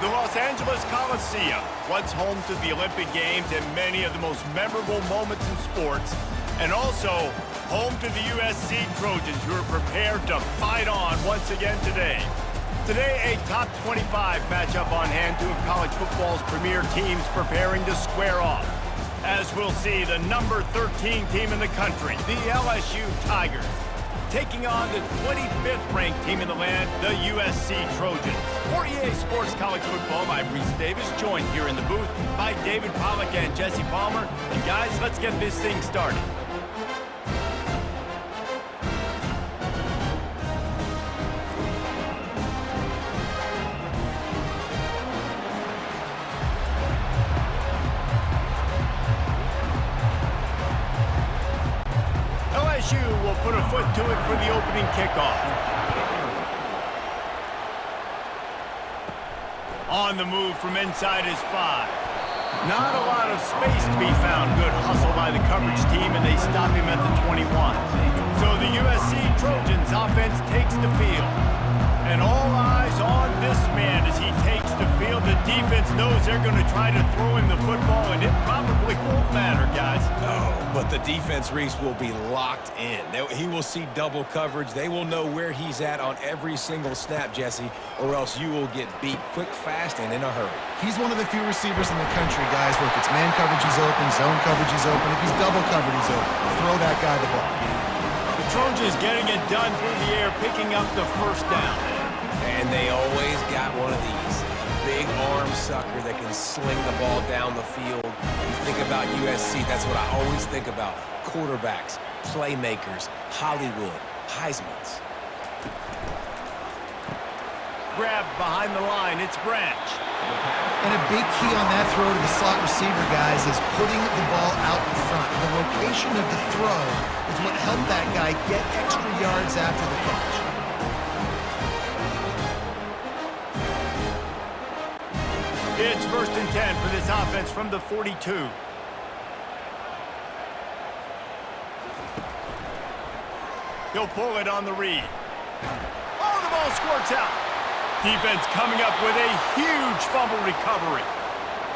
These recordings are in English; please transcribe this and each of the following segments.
The Los Angeles Coliseum, once home to the Olympic Games and many of the most memorable moments in sports, and also home to the USC Trojans, who are prepared to fight on once again today. Today, a top 25 matchup on hand, two of college football's premier teams preparing to square off. As we'll see, the number 13 team in the country, the LSU Tigers, taking on the 25th ranked team in the land, the USC Trojans. For EA Sports College Football, I'm Reese Davis, joined here in the booth by David Pollack and Jesse Palmer. And guys, let's get this thing started. LSU will put a foot to it for the opening kickoff. On the move from inside his 5. Not a lot of space to be found. Good hustle by the coverage team, and they stop him at the 21. So the USC Trojans offense takes the field. And all eyes on this man as he takes the field. The defense knows they're going to try to throw him the football, and it probably won't matter, guys. Oh, but the defense, Reese, will be locked in. He will see double coverage. They will know where he's at on every single snap, Jesse, or else you will get beat quick, fast, and in a hurry. He's one of the few receivers in the country, guys, where if it's man coverage, he's open, zone coverage, he's open. If he's double covered, he's open. Throw that guy the ball. The Trojans getting it done through the air, picking up the first down. And they always got one of these. A big arm sucker that can sling the ball down the field. You think about USC, that's what I always think about. Quarterbacks, playmakers, Hollywood, Heismans. Grab behind the line, it's Branch. And a big key on that throw to the slot receiver, guys, is putting the ball out in front. The location of the throw is what helped that guy get extra yards after the catch. It's 1st and 10 for this offense from the 42. He'll pull it on the read. Oh, the ball squirts out. Defense coming up with a huge fumble recovery.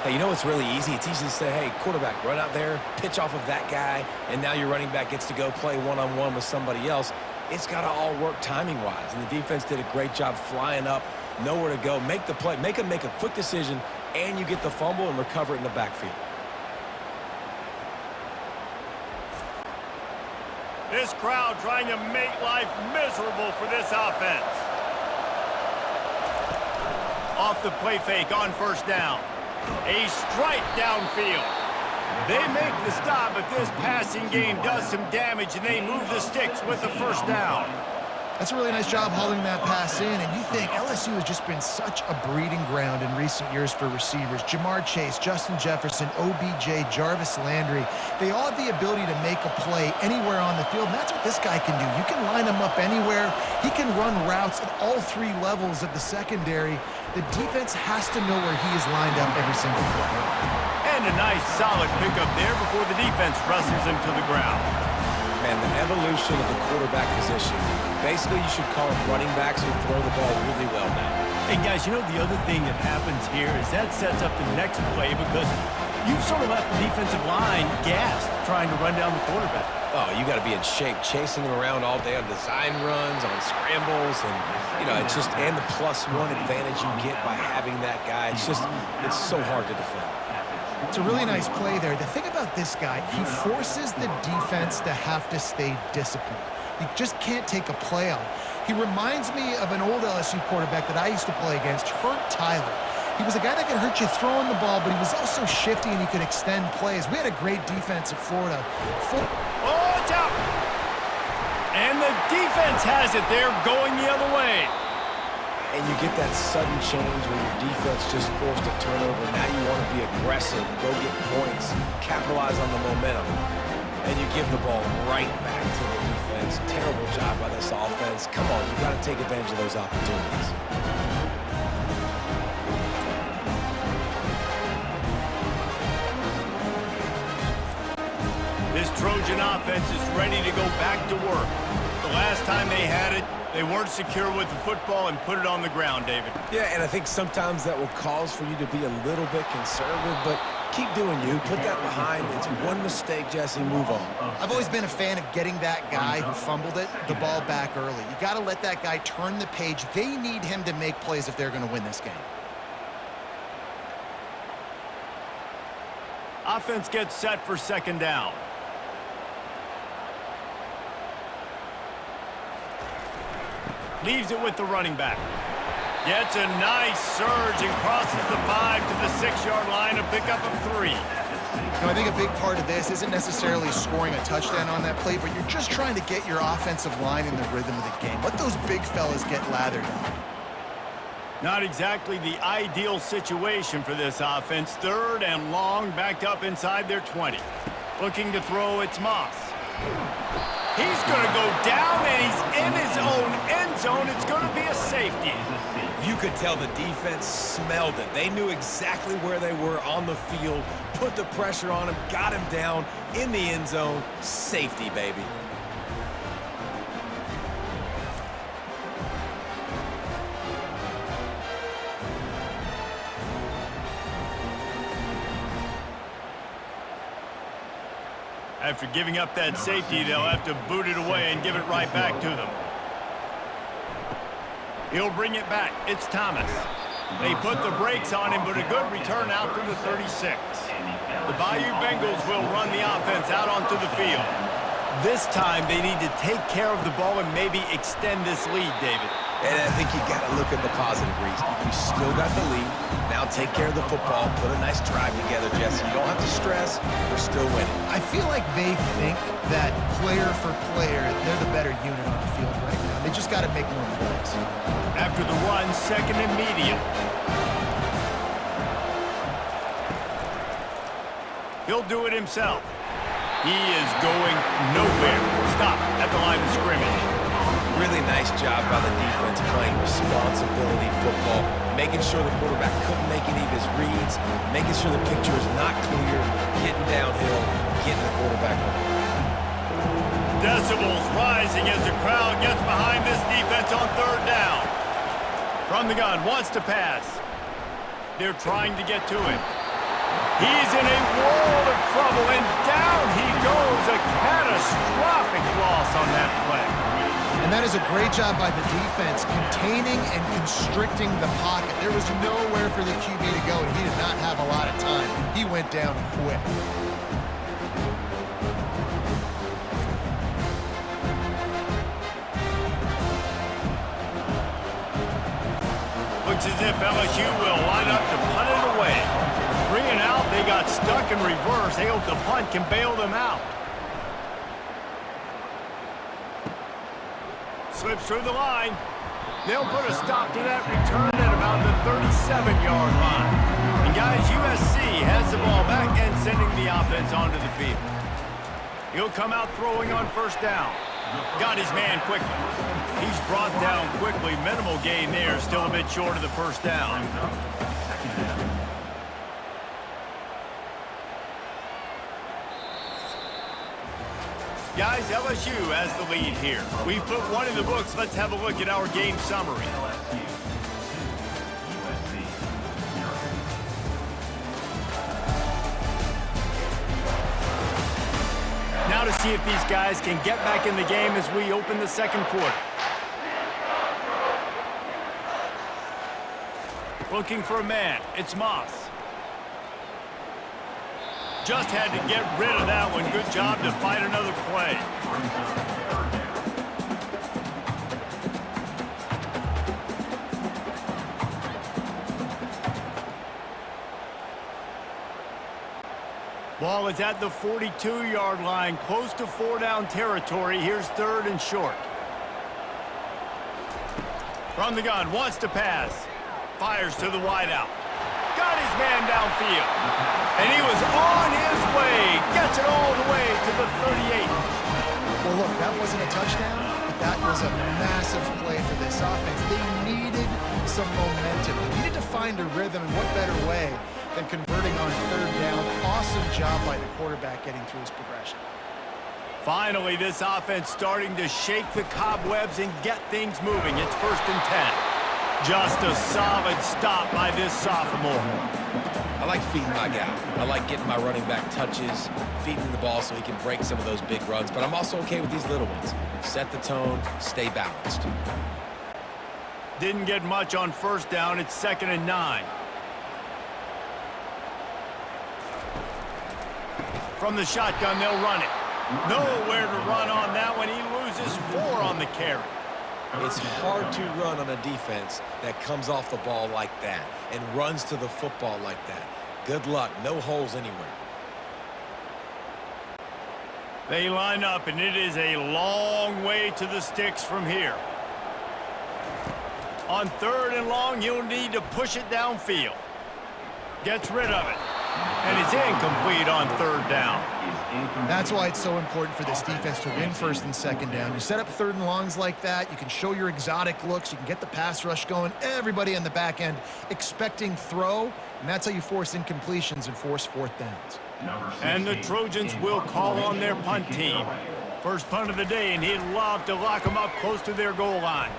Hey, you know what's really easy? It's easy to say, hey, quarterback, run out there, pitch off of that guy, and now your running back gets to go play one-on-one with somebody else. It's got to all work timing-wise, and the defense did a great job flying up, nowhere to go, make the play, make a quick decision, and you get the fumble and recover it in the backfield. This crowd trying to make life miserable for this offense. Off the play fake on 1st down. A strike downfield. They make the stop, but this passing game does some damage, and they move the sticks with the 1st down. That's a really nice job hauling that pass in, and you think LSU has just been such a breeding ground in recent years for receivers. Jamar Chase, Justin Jefferson, OBJ, Jarvis Landry, they all have the ability to make a play anywhere on the field, and that's what this guy can do. You can line him up anywhere. He can run routes at all 3 levels of the secondary. The defense has to know where he is lined up every single play. And a nice solid pickup there before the defense wrestles him to the ground. Man, the evolution of the quarterback position. Basically, you should call them running backs who throw the ball really well now. Hey, guys, you know the other thing that happens here is that sets up the next play because you've sort of left the defensive line gassed trying to run down the quarterback. Oh, you got to be in shape, chasing him around all day on design runs, on scrambles, and, you know, it's just, and the +1 advantage you get by having that guy. It's so hard to defend. It's a really nice play there. The thing about this guy, he forces the defense to have to stay disciplined. You just can't take a play on. He reminds me of an old LSU quarterback that I used to play against, Herb Tyler. He was a guy that could hurt you throwing the ball, but he was also shifty and he could extend plays. We had a great defense at Florida. Oh, it's out! And the defense has it. They're going the other way. And you get that sudden change when your defense just forced a turnover. Now you want to be aggressive, go get points, capitalize on the momentum. And you give the ball right back to the defense. Terrible job by this offense. Come on, you got to take advantage of those opportunities. This Trojan offense is ready to go back to work. The last time they had it, They weren't secure with the football and put it on the ground, David. Yeah, and I think sometimes that will cause for you to be a little bit conservative, but keep doing you. Put that behind. It's one mistake, Jesse. Move on. I've always been a fan of getting that guy who fumbled it the ball back early. You got to let that guy turn the page. They need him to make plays if they're going to win this game. Offense gets set for second down. Leaves it with the running back. Gets a nice surge and crosses the 5 to the 6-yard line, a pickup of 3. I think a big part of this isn't necessarily scoring a touchdown on that play, but you're just trying to get your offensive line in the rhythm of the game. Let those big fellas get lathered up. Not exactly the ideal situation for this offense. 3rd and long, backed up inside their 20. Looking to throw, it's Moss. He's going to go down, and he's in his own end zone. It's going to be a safety. You could tell the defense smelled it. They knew exactly where they were on the field, put the pressure on him, got him down in the end zone. Safety, baby. After giving up that safety, they'll have to boot it away and give it right back to them. He'll bring it back. It's Thomas. They put the brakes on him, but a good return out to the 36. The Bayou Bengals will run the offense out onto the field. This time, they need to take care of the ball and maybe extend this lead, David. And I think you got to look at the positive, Reese. You still got the lead. Now take care of the football. Put a nice drive together, Jesse. You don't have to stress. We're still winning. I feel like they think that player for player, they're the better unit on the field right now. They just got to make more plays. After the run, 2nd and medium. He'll do it himself. He is going nowhere. Stop at the line of scrimmage. Really nice job by the defense playing responsibility football, making sure the quarterback couldn't make any of his reads, making sure the picture is not clear, getting downhill, getting the quarterback on the ground. Decibels rising as the crowd gets behind this defense on 3rd down. From the gun, wants to pass. They're trying to get to it. He's in a world of trouble, and down he goes. A catastrophic loss on that play. And that is a great job by the defense, containing and constricting the pocket. There was nowhere for the QB to go, and he did not have a lot of time. He went down quick. Looks as if LSU will line up to punt it away. 3 and out, they got stuck in reverse. They hope the punt can bail them out. Slips through the line. They'll put a stop to that return at about the 37-yard line. And guys, USC has the ball back and sending the offense onto the field. He'll come out throwing on 1st down. Got his man quickly. He's brought down quickly. Minimal gain there, still a bit short of the 1st down. Guys, LSU has the lead here. We've put one in the books. Let's have a look at our game summary. Now to see if these guys can get back in the game as we open the 2nd quarter. Looking for a man. It's Moss. Just had to get rid of that one. Good job to fight another play. Ball is at the 42-yard line, close to 4-down territory. Here's 3rd and short. From the gun, wants to pass. Fires to the wideout. Got his man downfield. And he was on his way. Gets it all the way to the 38. Well, look, that wasn't a touchdown, but that was a massive play for this offense. They needed some momentum. They needed to find a rhythm, and what better way than converting on 3rd down. Awesome job by the quarterback getting through his progression. Finally, this offense starting to shake the cobwebs and get things moving. It's 1st and 10. Just a solid stop by this sophomore. I like feeding my guy. I like getting my running back touches, feeding the ball so he can break some of those big runs. But I'm also okay with these little ones. Set the tone, stay balanced. Didn't get much on 1st down. It's 2nd and 9. From the shotgun, they'll run it. Nowhere to run on that one. He loses 4 on the carry. It's hard to run on a defense that comes off the ball like that and runs to the football like that. Good luck. No holes anywhere. They line up, and it is a long way to the sticks from here. On 3rd and long, you'll need to push it downfield. Gets rid of it. And it's incomplete on 3rd down. That's why it's so important for this defense to win 1st and 2nd down. You set up 3rd and longs like that. You can show your exotic looks. You can get the pass rush going. Everybody on the back end expecting throw. And that's how you force incompletions and force 4th downs. And the Trojans will call on their punt team. First punt of the day, and he'd love to lock them up close to their goal line.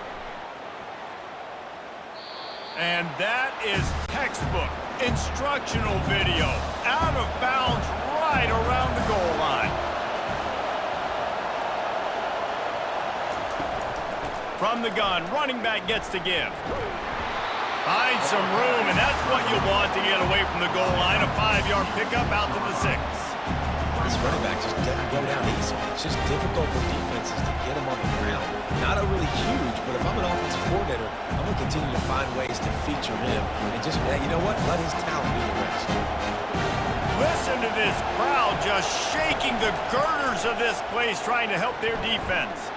And that is textbook instructional video. Out of bounds right around the goal line. From the gun, running back gets to give. Find some room, and that's what you want to get away from the goal line. A 5-yard pickup out to the 6. This running back just doesn't go down easy. It's just difficult for defenses to get him on the ground. Not overly huge, but if I'm an offensive coordinator, I'm going to continue to find ways to feature him and just, you know what, let his talent do the rest. Listen to this crowd just shaking the girders of this place, trying to help their defense.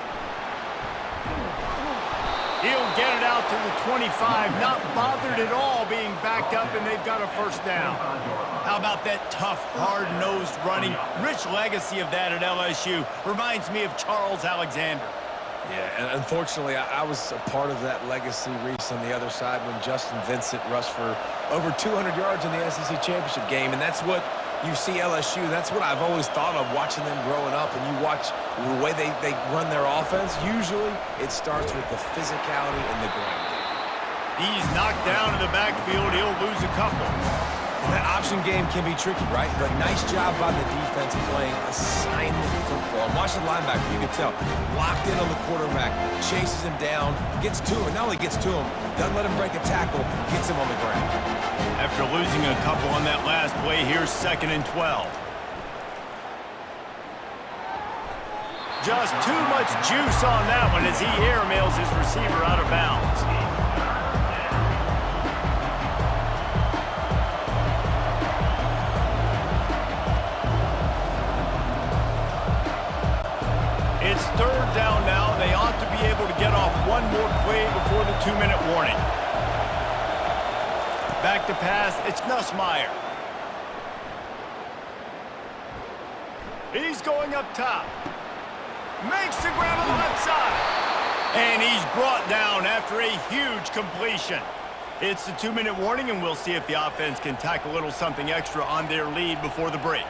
He'll get it out to the 25, not bothered at all being backed up, and they've got a 1st down. How about that tough, hard-nosed running? Rich legacy of that at LSU. Reminds me of Charles Alexander. Yeah, and unfortunately, I was a part of that legacy, Reese, on the other side when Justin Vincent rushed for over 200 yards in the SEC championship game, and that's what you see LSU. That's what I've always thought of watching them growing up, and you watch the way they run their offense. Usually, it starts with the physicality and the ground. He's knocked down in the backfield. He'll lose a couple. And that option game can be tricky, right? But nice job by the defense playing assignment football. Watch the linebacker, you can tell. Locked in on the quarterback, chases him down, gets to him. And not only gets to him, doesn't let him break a tackle, gets him on the ground. After losing a couple on that last play, here's 2nd and 12. Just too much juice on that one as he airmails his receiver out of bounds. It's 3rd down now. They ought to be able to get off one more play before the 2-minute warning. Back to pass. It's Nussmeier. He's going up top. Makes the grab on the left side. And he's brought down after a huge completion. It's the 2-minute warning, and we'll see if the offense can tack a little something extra on their lead before the break.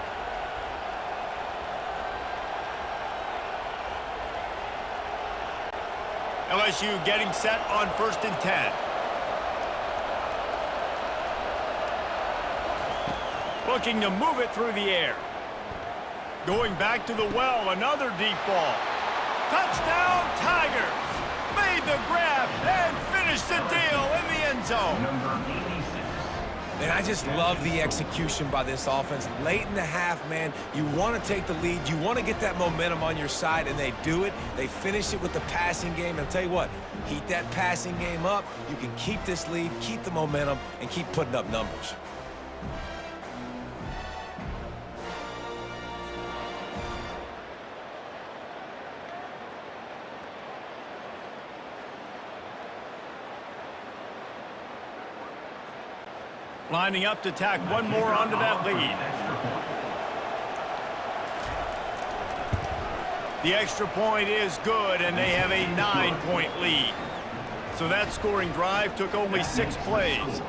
LSU getting set on 1st and 10. Looking to move it through the air. Going back to the well, another deep ball. Touchdown, Tigers! Made the grab and finished the deal in the end zone. And I just love the execution by this offense. Late in the half, man, you want to take the lead. You want to get that momentum on your side, and they do it. They finish it with the passing game. And I'll tell you what, heat that passing game up. You can keep this lead, keep the momentum, and keep putting up numbers. Lining up to tack one more onto that lead. The extra point is good, and they have a 9-point lead. So that scoring drive took only 6 plays.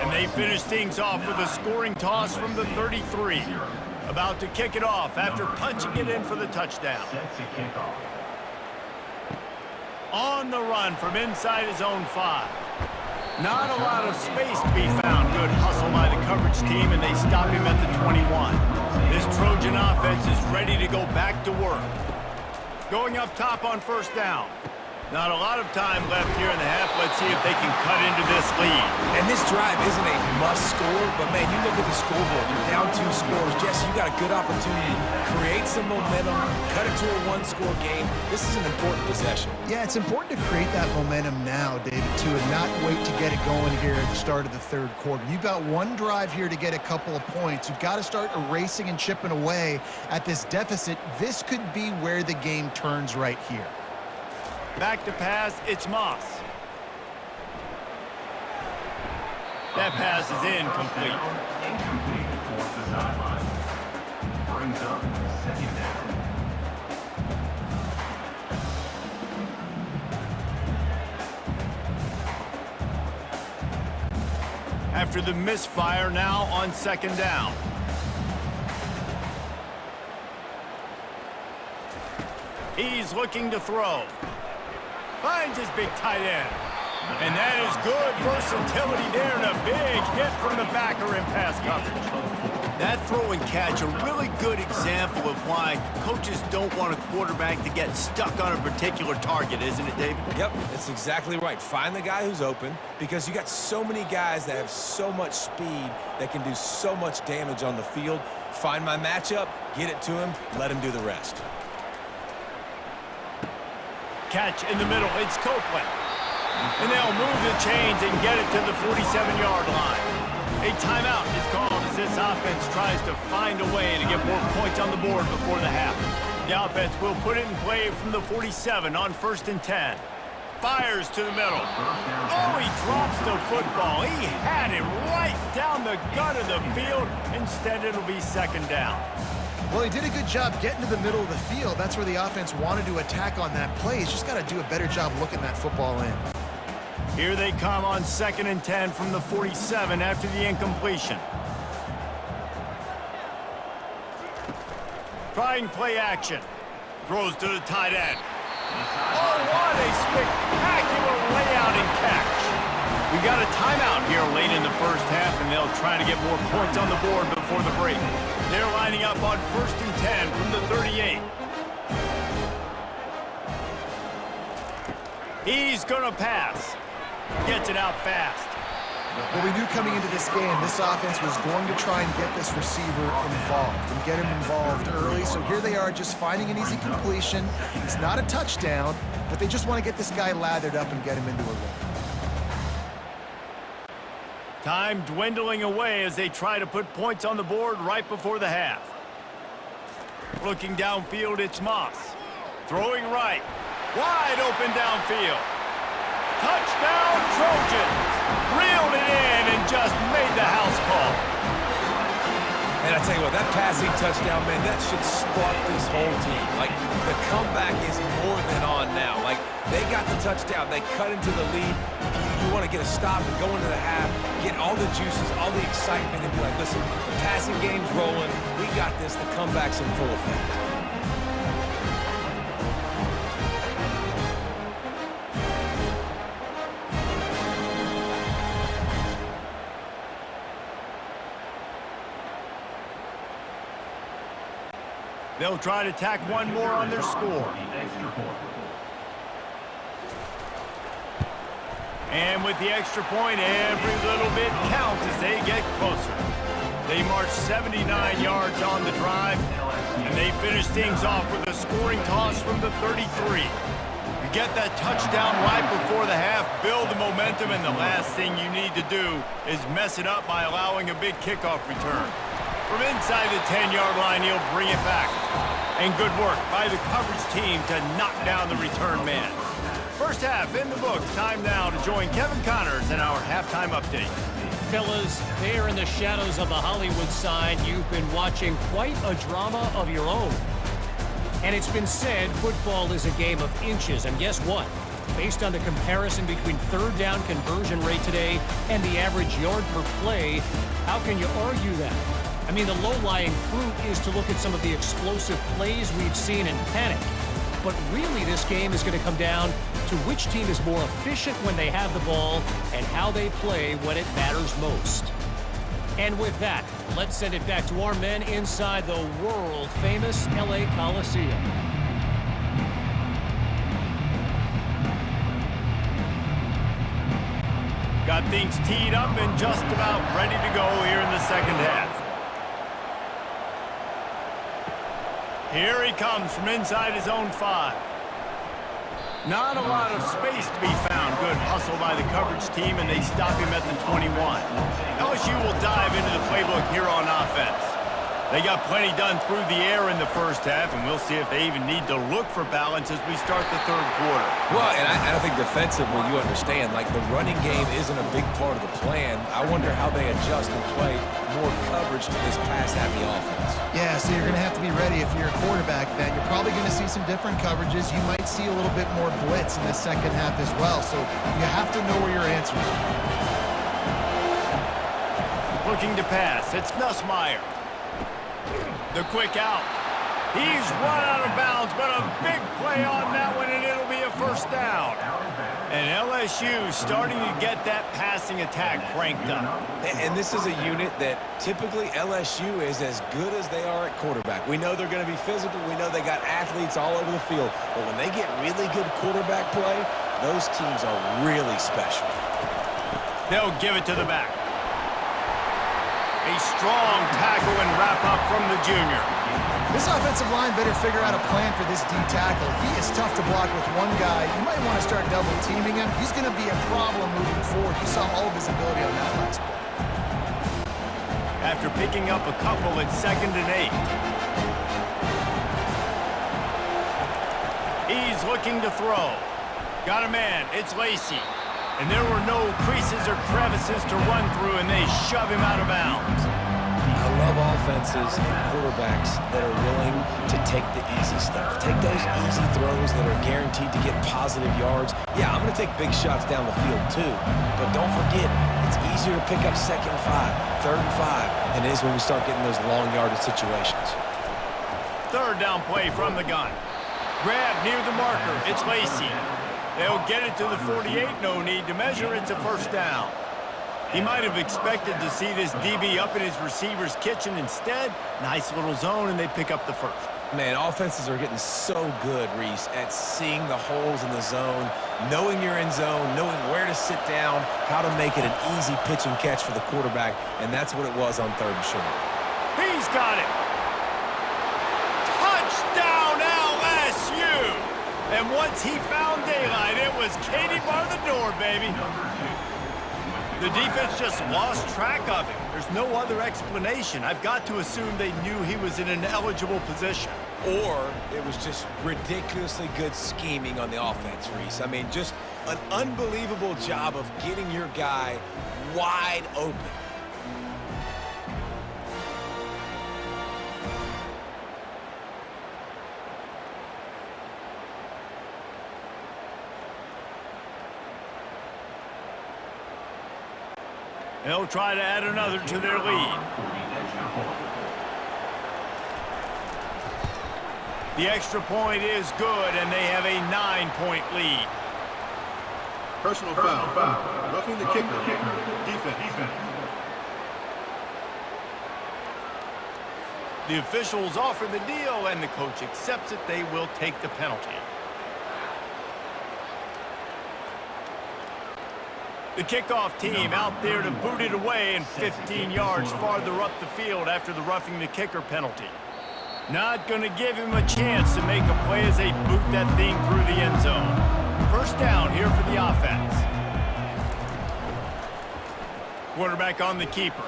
And they finished things off with a scoring toss from the 33. About to kick it off after punching it in for the touchdown. On the run from inside his own 5. Not a lot of space to be found. Good hustle by the coverage team, and they stop him at the 21. This Trojan offense is ready to go back to work. Going up top on first down. Not a lot of time left here in the half. Let's see if they can cut into this lead. And this drive isn't a must score, but man, you look at the scoreboard. You're down 2 scores. Jesse, you got a good opportunity to create some momentum, cut it to a 1-score game. This is an important possession. Yeah, it's important to create that momentum now, David, too, and not wait to get it going here at the start of the third quarter. You've got one drive here to get a couple of points. You've got to start erasing and chipping away at this deficit. This could be where the game turns right here. Back to pass, it's Moss. That pass is incomplete. Brings up second down. After the misfire, now on second down. He's looking to throw. Finds his big tight end. And that is good versatility there, and a big hit from the backer in pass coverage. That throw and catch, a really good example of why coaches don't want a quarterback to get stuck on a particular target, isn't it, David? Yep, that's exactly right. Find the guy who's open, because you got so many guys that have so much speed that can do so much damage on the field. Find my matchup, get it to him, let him do the rest. Catch in the middle, it's Copeland. And they'll move the chains and get it to the 47-yard line. A timeout is called as this offense tries to find a way to get more points on the board before the half. The offense will put it in play from the 47 on 1st and 10. Fires to the middle. Oh, he drops the football. He had it right down the gut of the field. Instead, it'll be second down. Well, he did a good job getting to the middle of the field. That's where the offense wanted to attack on that play. He's just got to do a better job looking that football in. Here they come on 2nd and 10 from the 47 after the incompletion. Trying play action. Throws to the tight end. Oh, what a spectacular layout and catch. We got a timeout here late in the first half, and they'll try to get more points on the board before the break. They're lining up on 1st and 10 from the 38. He's going to pass. Gets it out fast. Well, we knew coming into this game, this offense was going to try and get this receiver involved and get him involved early. So here they are just finding an easy completion. It's not a touchdown, but they just want to get this guy lathered up and get him into a rhythm. Time dwindling away as they try to put points on the board right before the half. Looking downfield, it's Moss. Throwing right. Wide open downfield. Touchdown, Trojans! Reeled it in and just made the house call. And I tell you what, that passing touchdown, man, that should spark this whole team. Like, the comeback is more than on now. Like, they got the touchdown. They cut into the lead. You want to get a stop and go into the half, get all the juices, all the excitement, and be like, listen, the passing game's rolling. We got this. The comeback's in full effect. They'll try to tack one more on their score. And with the extra point, every little bit counts as they get closer. They march 79 yards on the drive, and they finish things off with a scoring toss from the 33. You get that touchdown right before the half, build the momentum, and the last thing you need to do is mess it up by allowing a big kickoff return. From inside the 10-yard line, he'll bring it back. And good work by the coverage team to knock down the return man. First half in the books. Time now to join Kevin Connors in our halftime update. Fellas, there in the shadows of the Hollywood sign, you've been watching quite a drama of your own. And it's been said football is a game of inches. And guess what? Based on the comparison between third down conversion rate today and the average yard per play, how can you argue that? I mean, the low-lying fruit is to look at some of the explosive plays we've seen in panic. But really, this game is going to come down to which team is more efficient when they have the ball and how they play when it matters most. And with that, let's send it back to our men inside the world-famous LA Coliseum. Got things teed up and just about ready to go here in the second half. Here he comes from inside his own 5. Not a lot of space to be found. Good hustle by the coverage team, and they stop him at the 21. LSU will dive into the playbook here on offense. They got plenty done through the air in the first half, and we'll see if they even need to look for balance as we start the third quarter. Well, and I think defensively, you understand, like the running game isn't a big part of the plan. I wonder how they adjust and play more coverage to this pass-happy offense. Yeah, so you're going to have to be ready if you're a quarterback then. You're probably going to see some different coverages. You might see a little bit more blitz in the second half as well, so you have to know where your answers are. Looking to pass. It's Nussmeier. The quick out. He's run out of bounds, but a big play on that one, and it'll be a first down. And LSU starting to get that passing attack cranked up. And this is a unit that typically LSU is as good as they are at quarterback. We know they're going to be physical. We know they got athletes all over the field. But when they get really good quarterback play, those teams are really special. They'll give it to the back. A strong tackle and wrap-up from the junior. This offensive line better figure out a plan for this D tackle. He is tough to block with one guy. You might want to start double-teaming him. He's going to be a problem moving forward. You saw all of his ability on that last play. After picking up a couple at 2nd and 8. He's looking to throw. Got a man. It's Lacey. And there were no creases or crevices to run through, and they shove him out of bounds. I love offenses and quarterbacks that are willing to take the easy stuff. Take those easy throws that are guaranteed to get positive yards. Yeah, I'm going to take big shots down the field too. But don't forget, it's easier to pick up 2nd and 5, 3rd and 5 than it is when we start getting those long yardage situations. Third down play from the gun. Grab near the marker. It's Lacey. They'll get it to the 48. No need to measure. It's a first down. He might have expected to see this DB up in his receiver's kitchen. Instead, nice little zone, and they pick up the first. Man, offenses are getting so good, Reese, at seeing the holes in the zone, knowing you're in zone, knowing where to sit down, how to make it an easy pitch and catch for the quarterback, and that's what it was on 3rd and short. He's got it. Touchdown, LSU! And once he found daylight, it was Katie bar the door, baby. The defense just lost track of him. There's no other explanation. I've got to assume they knew he was in an eligible position. Or it was just ridiculously good scheming on the offense, Reese. I mean, just an unbelievable job of getting your guy wide open. They'll try to add another to their lead. The extra point is good, and they have a 9-point lead. Personal foul. Roughing the kicker. Defense. The officials offer the deal, and the coach accepts it. They will take the penalty. The kickoff team out there to boot it away and 15 yards farther up the field after the roughing the kicker penalty. Not going to give him a chance to make a play as they boot that thing through the end zone. First down here for the offense. Quarterback on the keeper.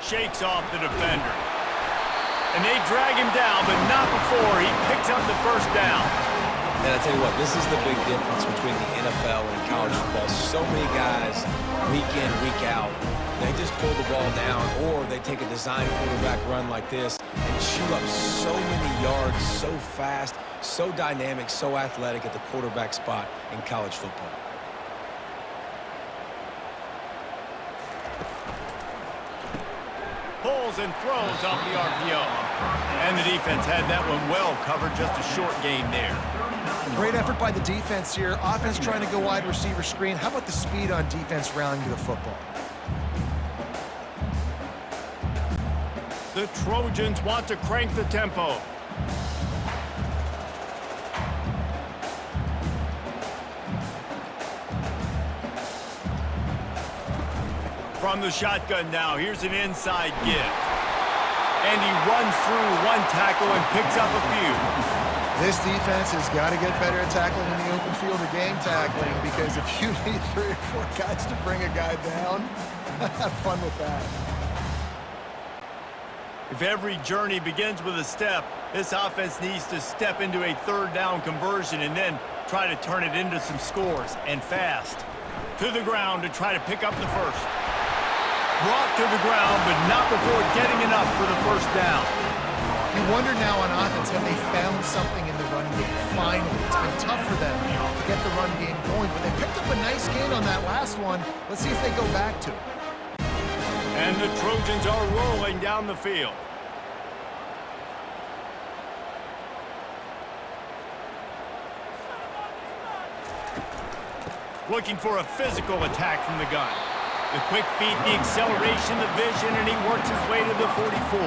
Shakes off the defender. And they drag him down, but not before he picks up the first down. And I tell you what, this is the big difference between the NFL and college football. So many guys, week in, week out, they just pull the ball down, or they take a design quarterback run like this and chew up so many yards so fast, so dynamic, so athletic at the quarterback spot in college football. Pulls and throws off the RPO. And the defense had that one well covered, just a short gain there. Great effort by the defense here. Offense trying to go wide receiver screen. How about the speed on defense rounding to the football? The Trojans want to crank the tempo. From the shotgun now, here's an inside give. And he runs through one tackle and picks up a few. This defense has got to get better at tackling in the open field or game tackling, because if you need 3 or 4 guys to bring a guy down, have fun with that. If every journey begins with a step, this offense needs to step into a 3rd down conversion and then try to turn it into some scores, and fast. To the ground to try to pick up the first. Brought to the ground, but not before getting enough for the 1st down. You wonder now on offense, have they found something in the run game? Finally, it's been tough for them to get the run game going, but they picked up a nice gain on that last one. Let's see if they go back to it. And the Trojans are rolling down the field. Looking for a physical attack from the gun. The quick feet, the acceleration, the vision, and he works his way to the 44.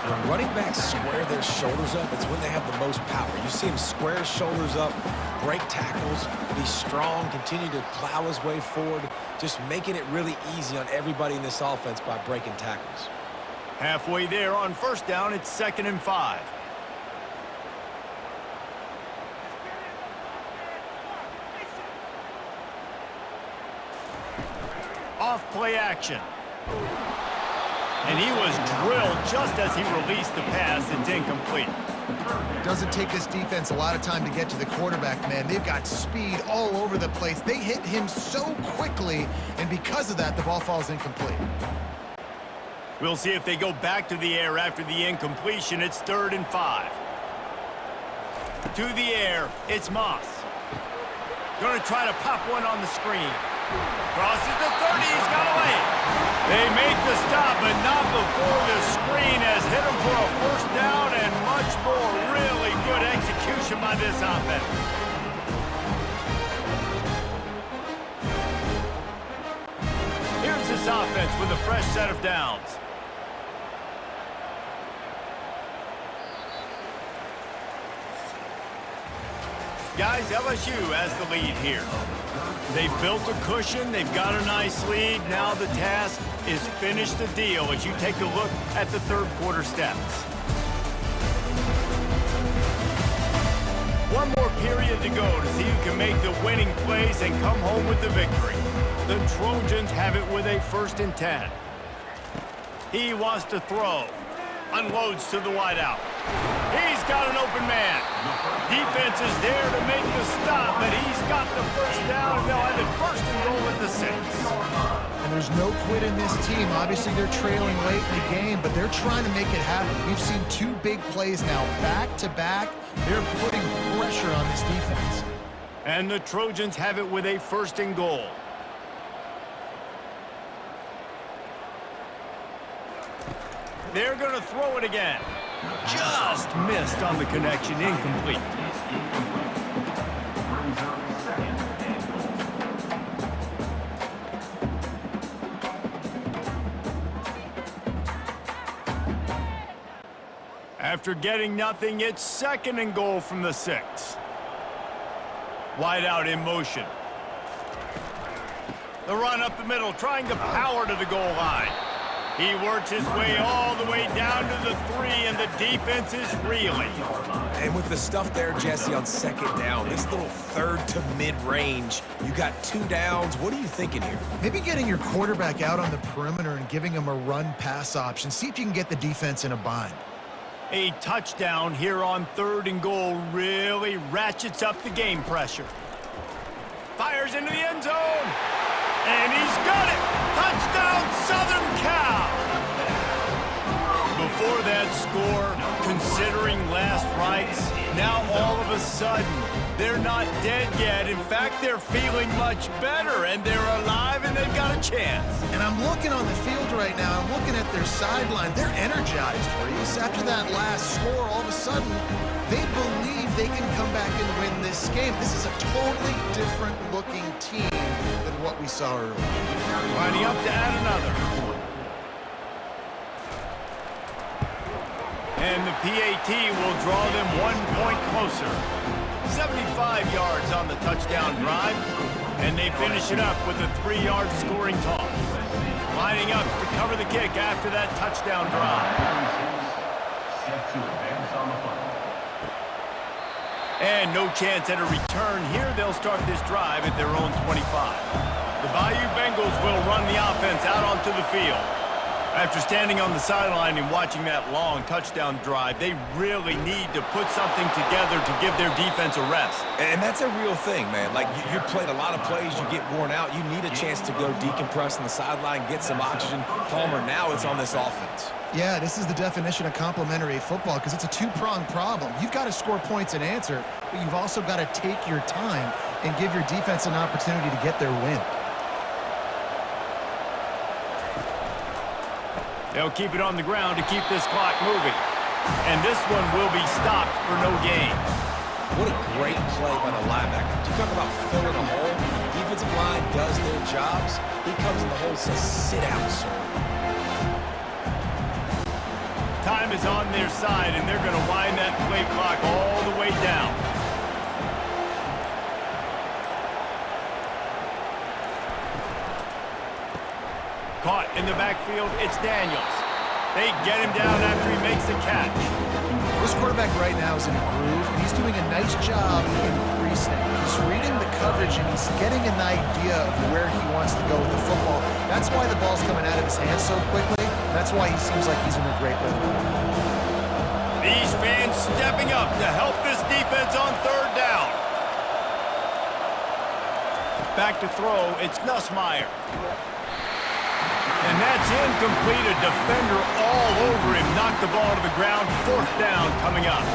When running backs square their shoulders up, it's when they have the most power. You see him square his shoulders up, break tackles, be strong, continue to plow his way forward, just making it really easy on everybody in this offense by breaking tackles. Halfway there on 1st down, it's 2nd and 5. Off play action. And he was drilled just as he released the pass. It's incomplete. Doesn't take this defense a lot of time to get to the quarterback, man. They've got speed all over the place. They hit him so quickly, and because of that, the ball falls incomplete. We'll see if they go back to the air after the incompletion. It's 3rd and 5. To the air, it's Moss. Going to try to pop one on the screen. Crosses the 30, he's got away. They make the stop, but not before the screen has hit him for a 1st down and much more. Really good execution by this offense. Here's this offense with a fresh set of downs. Guys, LSU has the lead here. They've built a cushion. They've got a nice lead. Now the task is finish the deal as you take a look at the 3rd quarter stats. One more period to go to see who can make the winning plays and come home with the victory. The Trojans have it with a 1st and 10. He wants to throw. Unloads to the wideout. He's got an open man. Defense is there to make the stop, but he's got the 1st down, and they'll have it 1st and goal at the 6. And there's no quit in this team. Obviously, they're trailing late in the game, but they're trying to make it happen. We've seen 2 big plays now, back-to-back. They're putting pressure on this defense. And the Trojans have it with a 1st and goal. They're going to throw it again. Just missed on the connection, incomplete. After getting nothing, it's 2nd and goal from the 6. Wide out in motion. The run up the middle, trying to power to the goal line. He works his way all the way down to the 3, and the defense is reeling. And with the stuff there, Jesse, on 2nd down, this little 3rd to mid-range, you got 2 downs. What are you thinking here? Maybe getting your quarterback out on the perimeter and giving him a run-pass option. See if you can get the defense in a bind. A touchdown here on 3rd and goal really ratchets up the game pressure. Fires into the end zone. And he's got it! Touchdown, Southern Cal! Before that score, considering last rites, Now all of a sudden, they're not dead yet. In fact, they're feeling much better, and they're alive, and they've got a chance. And I'm looking on the field right now. I'm looking at their sideline. They're energized, Reese. After that last score, all of a sudden, they believe they can come back and win this game. This is a totally different-looking team than what we saw earlier. Lining up to add another. And the PAT will draw them 1 point closer. 75 yards on the touchdown drive, and they finish it up with a 3-yard scoring toss. Lining up to cover the kick after that touchdown drive. Set to advance on the punt. And no chance at a return here. They'll start this drive at their own 25. The Bayou Bengals will run the offense out onto the field. After standing on the sideline and watching that long touchdown drive, they really need to put something together to give their defense a rest. And that's a real thing, man. Like, you played a lot of plays, you get worn out. You need a chance to go decompress on the sideline, get some oxygen. Palmer, now it's on this offense. Yeah, this is the definition of complementary football because it's a two-pronged problem. You've got to score points and answer, but you've also got to take your time and give your defense an opportunity to get their win. They'll keep it on the ground to keep this clock moving. And this one will be stopped for no gain. What a great play by the linebacker. You talk about filling a hole. Defensive line does their jobs. He comes in the hole and says, sit down, sir. Time is on their side, and they're going to wind that play clock all the way down. Caught in the backfield, it's Daniels. They get him down after he makes the catch. This quarterback right now is in a groove, and he's doing a nice job in pre-snap. He's reading the coverage, and he's getting an idea of where he wants to go with the football. That's why the ball's coming out of his hands so quickly. That's why he seems like he's in a great rhythm. These fans stepping up to help this defense on third down. Back to throw, it's Nussmeier. And that's incomplete. A defender all over him. Knocked the ball to the ground. Fourth down coming up.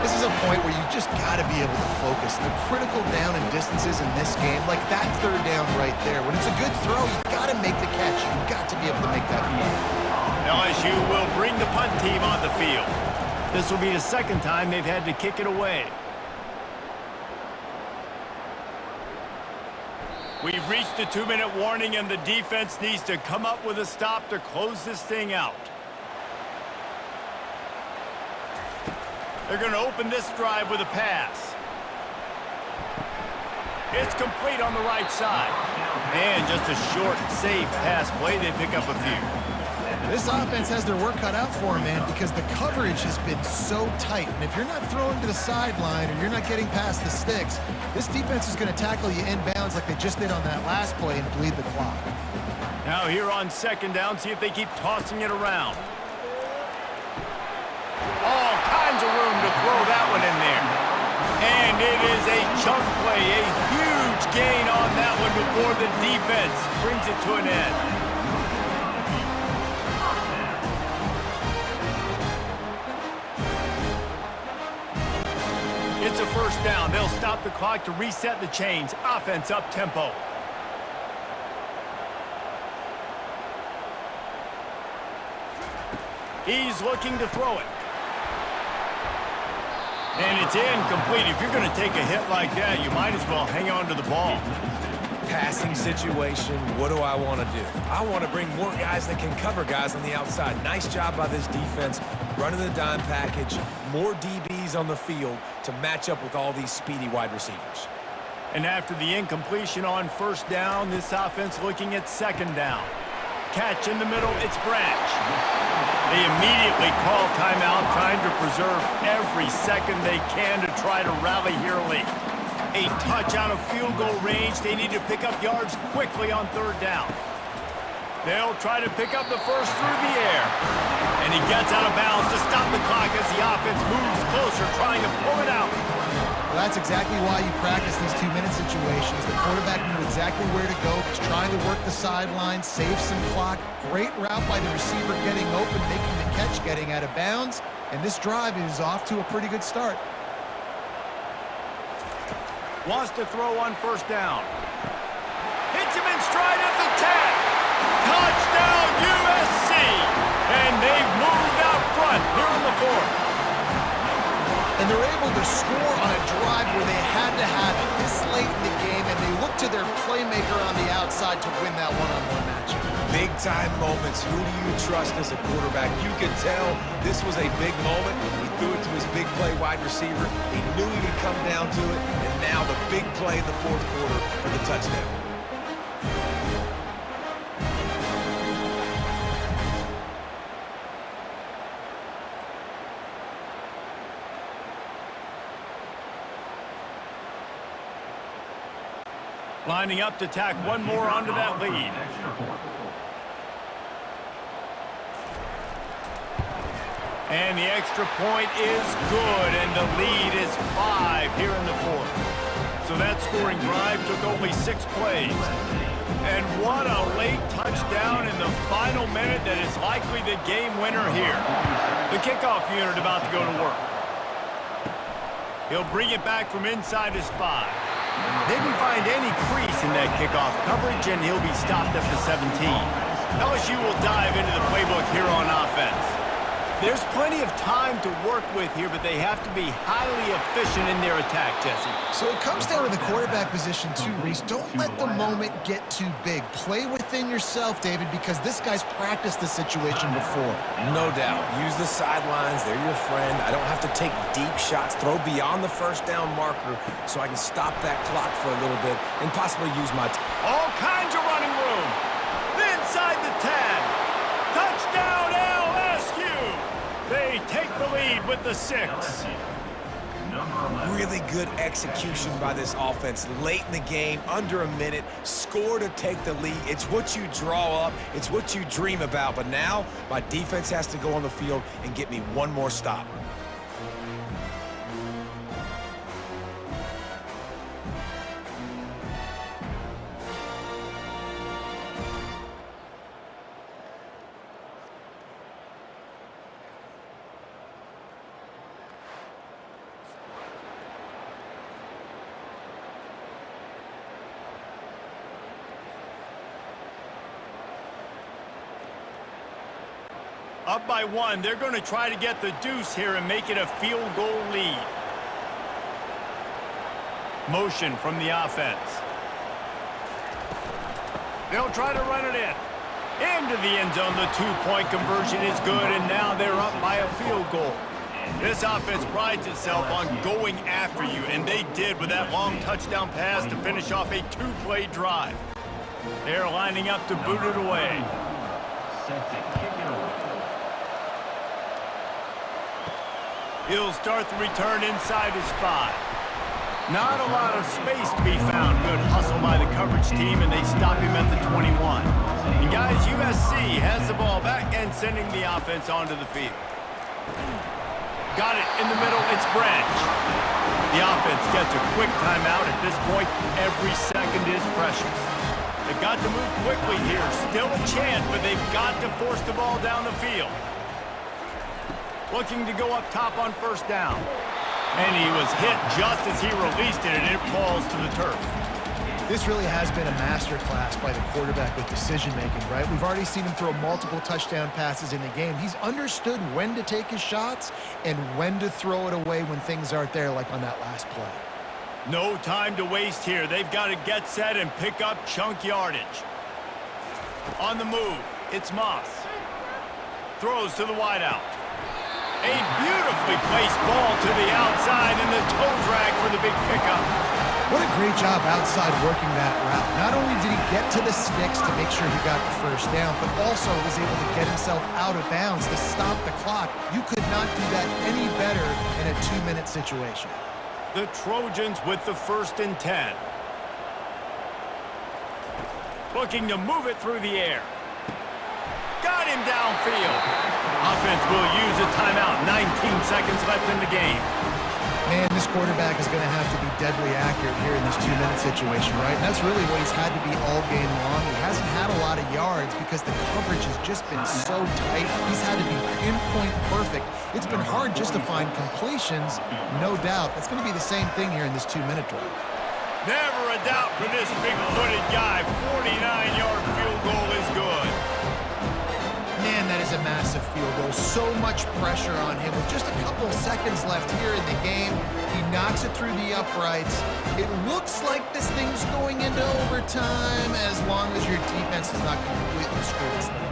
This is a point where you just got to be able to focus. The critical down and distances in this game, like that third down right there. When it's a good throw, you got to make the catch. You've got to be able to make that play. LSU will bring the punt team on the field. This will be the second time they've had to kick it away. We've reached the 2-minute warning, and the defense needs to come up with a stop to close this thing out. They're going to open this drive with a pass. It's complete on the right side. And just a short, safe pass play. They pick up a few. This offense has their work cut out for them, man, because the coverage has been so tight. And if you're not throwing to the sideline or you're not getting past the sticks, this defense is going to tackle you inbounds like they just did on that last play and bleed the clock. Now here on second down, see if they keep tossing it around. All kinds of room to throw that one in there. And it is a chunk play, a huge gain on that one before the defense brings it to an end. It's a first down. They'll stop the clock to reset the chains. Offense up tempo. He's looking to throw it. And it's incomplete. If you're going to take a hit like that, you might as well hang on to the ball. Passing situation, what do I want to do? I want to bring more guys that can cover guys on the outside. Nice job by this defense, running the dime package, more DBs on the field to match up with all these speedy wide receivers. And after the incompletion on first down, this offense looking at second down. Catch in the middle, it's Branch. They immediately call timeout, trying to preserve every second they can to try to rally here late. A touch out of field goal range. They need to pick up yards quickly on third down. They'll try to pick up the first through the air. And he gets out of bounds to stop the clock as the offense moves closer, trying to pull it out. Well, that's exactly why you practice these 2-minute situations. The quarterback knew exactly where to go. He's trying to work the sideline, save some clock. Great route by the receiver getting open, making the catch, getting out of bounds. And this drive is off to a pretty good start. Wants to throw on first down. Hits him in stride at the 10. Touchdown, USC! And they've moved out front here in the fourth. And they're able to score on a drive where they had to have it this late in the game, and they look to their playmaker on the outside to win that one-on-one matchup. Big-time moments. Who do you trust as a quarterback? You could tell this was a big moment. He threw it to his big play wide receiver. He knew he would come down to it, and now the big play in the fourth quarter for the touchdown. Lining up to tack one more onto that lead. And the extra point is good, and the lead is 5 here in the fourth. So that scoring drive took only 6 plays. And what a late touchdown in the final minute that is likely the game winner here. The kickoff unit about to go to work. He'll bring it back from inside his 5. Didn't find any crease in that kickoff coverage, and he'll be stopped at the 17. LSU will dive into the playbook here on offense. There's plenty of time to work with here, but they have to be highly efficient in their attack, Jesse. So it comes down to the quarterback position too, Reese. Don't let the moment get too big. Play within yourself, David, because this guy's practiced this situation before. No doubt. Use the sidelines. They're your friend. I don't have to take deep shots. Throw beyond the first down marker so I can stop that clock for a little bit and possibly use my all kinds of running room. Inside the 10. Touchdown, LSU. They take the lead with the 6. Really good execution by this offense late in the game, under a minute, score to take the lead. It's what you draw up, it's what you dream about, but now my defense has to go on the field and get me one more stop. Up by 1, they're going to try to get the deuce here and make it a field goal lead. Motion from the offense. They'll try to run it in. Into the end zone, the 2-point conversion is good, and now they're up by a field goal. This offense prides itself on going after you, and they did with that long touchdown pass to finish off a 2-play drive. They're lining up to boot it away. Set to kick it away. He'll start the return inside his 5. Not a lot of space to be found. Good hustle by the coverage team, and they stop him at the 21. And guys, USC has the ball back and sending the offense onto the field. Got it in the middle. It's Branch. The offense gets a quick timeout. At this point, every second is precious. They've got to move quickly here. Still a chance, but they've got to force the ball down the field. Looking to go up top on first down. And he was hit just as he released it, and it falls to the turf. This really has been a masterclass by the quarterback with decision-making, right? We've already seen him throw multiple touchdown passes in the game. He's understood when to take his shots and when to throw it away when things aren't there, like on that last play. No time to waste here. They've got to get set and pick up chunk yardage. On the move, it's Moss. Throws to the wideout. A beautifully placed ball to the outside and the toe drag for the big pickup. What a great job outside working that route. Not only did he get to the sticks to make sure he got the first down, but also was able to get himself out of bounds to stop the clock. You could not do that any better in a 2-minute situation. The Trojans with the 1st and 10. Looking to move it through the air. Got him downfield. Offense will use a timeout. 19 seconds left in the game. Man, this quarterback is going to have to be deadly accurate here in this 2-minute situation, right? And that's really what he's had to be all game long. He hasn't had a lot of yards because the coverage has just been so tight. He's had to be pinpoint perfect. It's been hard just to find completions, no doubt. That's going to be the same thing here in this 2-minute drive. Never a doubt for this big-footed guy. 49-yard field goal is good. Man, that is a massive field goal. So much pressure on him. With just a couple of seconds left here in the game, he knocks it through the uprights. It looks like this thing's going into overtime as long as your defense is not completely screwed this thing.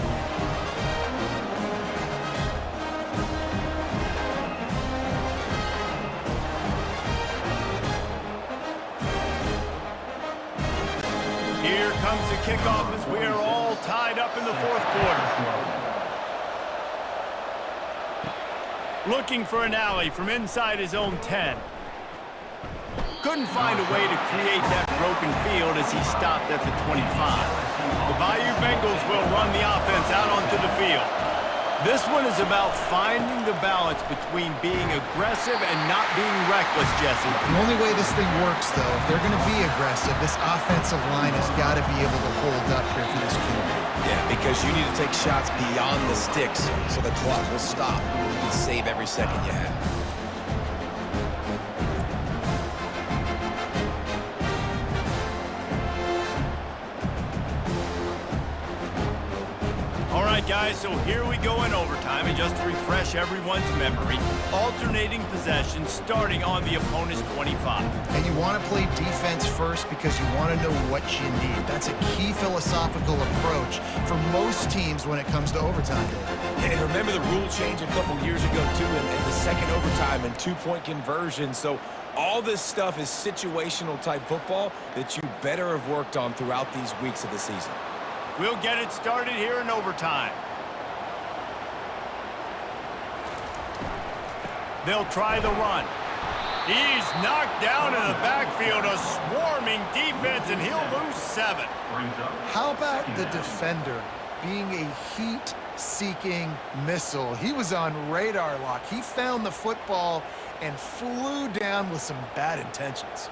Here comes the kickoff as we are all tied up in the fourth quarter. Looking for an alley from inside his own 10. Couldn't find a way to create that broken field as he stopped at the 25. The Bayou Bengals will run the offense out onto the field. This one is about finding the balance between being aggressive and not being reckless, Jesse. The only way this thing works, though, if they're going to be aggressive, this offensive line has got to be able to hold up here for this QB. Yeah, because you need to take shots beyond the sticks so the clock will stop and save every second you have. All right, guys, so here we go in overtime, and just to refresh everyone's memory, alternating possession starting on the opponent's 25. And you want to play defense first because you want to know what you need. That's a key philosophical approach for most teams when it comes to overtime. Yeah, and remember the rule change a couple years ago, too, in the second overtime and two-point conversion. So all this stuff is situational type football that you better have worked on throughout these weeks of the season. We'll get it started here in overtime. They'll try the run. He's knocked down in the backfield, a swarming defense, and he'll lose 7. How about the defender being a heat-seeking missile? He was on radar lock. He found the football and flew down with some bad intentions.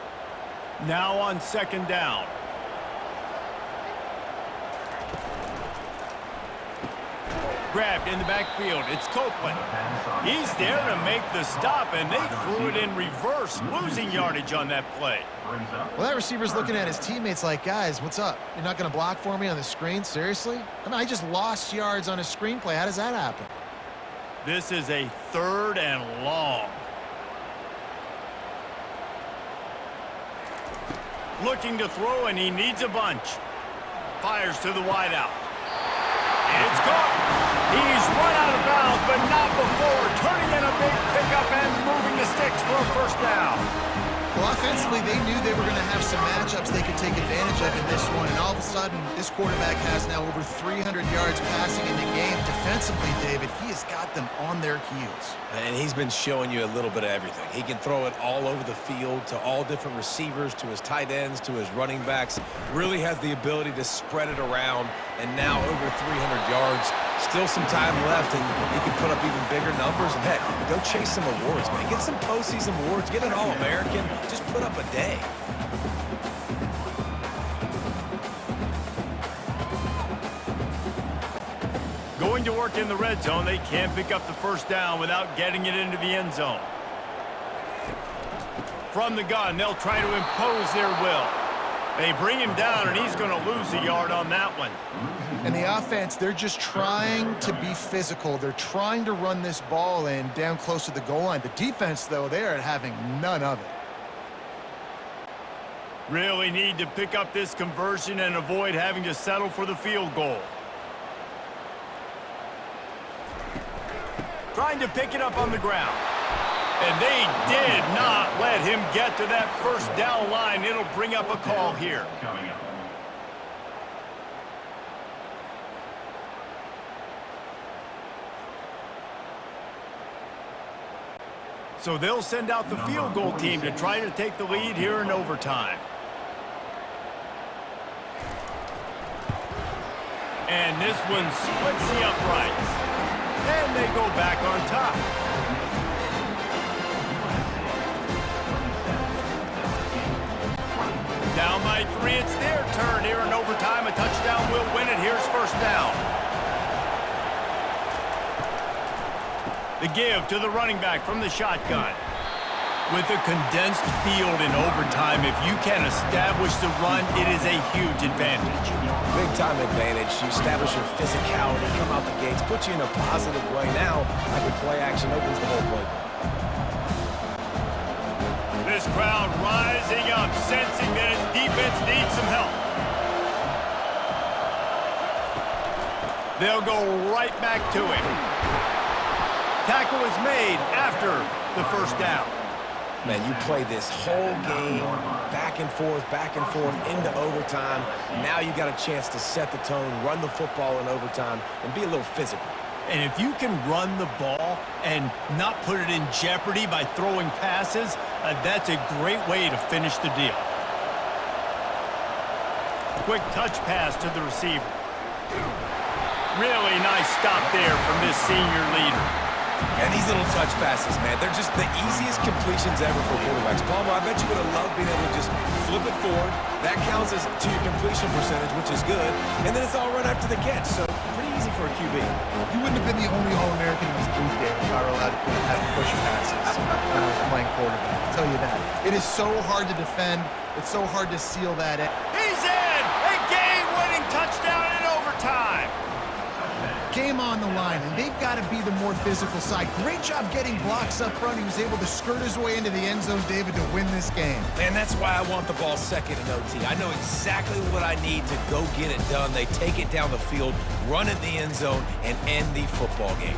Now on second down. Grabbed in the backfield. It's Copeland. He's there to make the stop, and they threw it in reverse, losing yardage on that play. Well, that receiver's looking at his teammates like, guys, what's up? You're not going to block for me on the screen? Seriously? I mean, I just lost yards on a screenplay. How does that happen? This is a 3rd and long. Looking to throw, and he needs a bunch. Fires to the wideout. It's caught. He's run out of bounds, but not before turning in a big pickup and moving the sticks for a first down. Well, offensively, they knew they were going to have some matchups they could take advantage of in this one, and all of a sudden, this quarterback has now over 300 yards passing in the game. Defensively, David, he has got them on their heels. And he's been showing you a little bit of everything. He can throw it all over the field to all different receivers, to his tight ends, to his running backs. Really has the ability to spread it around, and now over 300 yards. Still some time left, and he can put up even bigger numbers. And heck, go chase some awards, man. Get some postseason awards. Get an All-American. Just put up a day. Going to work in the red zone. They can't pick up the first down without getting it into the end zone. From the gun, they'll try to impose their will. They bring him down, and he's going to lose a yard on that one. And the offense, they're just trying to be physical. They're trying to run this ball in down close to the goal line. The defense, though, they are having none of it. Really need to pick up this conversion and avoid having to settle for the field goal. Trying to pick it up on the ground. And they did not let him get to that first down line. It'll bring up a call here. So they'll send out the field goal team to try to take the lead here in overtime. And this one splits the uprights. And they go back on top. Down by 3, it's their turn here in overtime. A touchdown will win it. Here's first down. The give to the running back from the shotgun. With a condensed field in overtime, if you can establish the run, it is a huge advantage. Big-time advantage. You establish your physicality, come out the gates, put you in a positive way. Now, I can play action, opens the whole play. This crowd rising up, sensing that its defense needs some help. They'll go right back to him. Tackle is made after the first down. Man, you play this whole game back and forth into overtime. Now you got a chance to set the tone, run the football in overtime, and be a little physical. And if you can run the ball and not put it in jeopardy by throwing passes, that's a great way to finish the deal. Quick touch pass to the receiver. Really nice stop there from this senior leader. And these little touch passes, man, they're just the easiest completions ever for quarterbacks. Palmer, I bet you would have loved being able to just flip it forward. That counts as to your completion percentage, which is good. And then it's all right after the catch, so pretty easy for a QB. You wouldn't have been the only All-American in this booth game if I were allowed to have push passes when I was playing quarterback. I'll tell you that. It is so hard to defend. It's so hard to seal that in. He's in! A game-winning touchdown in overtime! Game on the line, and they've got to be the more physical side. Great job getting blocks up front. He was able to skirt his way into the end zone, David, to win this game. And that's why I want the ball second in OT. I know exactly what I need to go get it done. They take it down the field, run it in the end zone, and end the football game.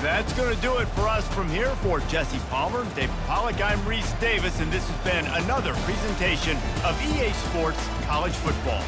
That's going to do it for us from here. For Jesse Palmer, David Pollack, I'm Reese Davis, and this has been another presentation of EA Sports College Football.